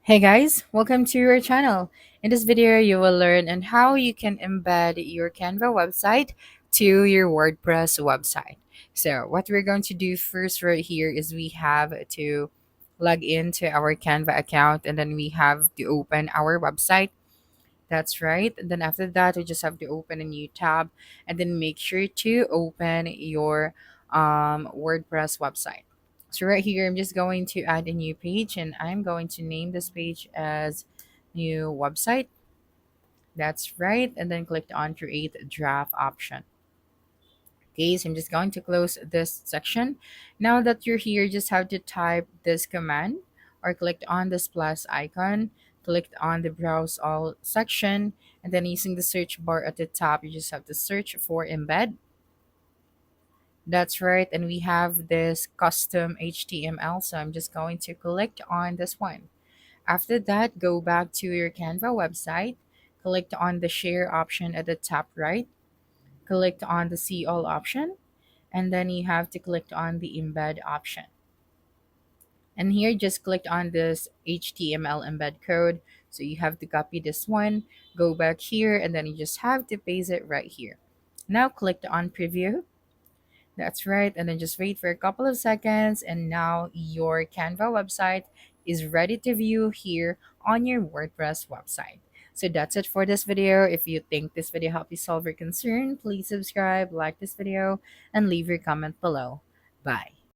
Hey guys, welcome to our channel. In this video, you will learn on how you can embed your Canva website to your WordPress website. So what we're going to do first right here is we have to log into our Canva account and then we have to open our website. That's right. And then after that, we just have to open a new tab and then make sure to open your WordPress website. So right here, I'm just going to add a new page and I'm going to name this page as new website. That's right. And then click on create draft option. Okay, so I'm just going to close this section. Now that you're here, just have to type this command or click on this plus icon, click on the browse all section, and then using the search bar at the top, you just have to search for embed. That's right, and we have this custom HTML, so I'm just going to click on this one. After that, go back to your Canva website, click on the share option at the top right, click on the see all option, and then you have to click on the embed option. And here, just click on this HTML embed code. So you have to copy this one, go back here, and then you just have to paste it right here. Now click on preview. That's right. And then just wait for a couple of seconds. And now your Canva website is ready to view here on your WordPress website. So that's it for this video. If you think this video helped you solve your concern, please subscribe, like this video, and leave your comment below. Bye.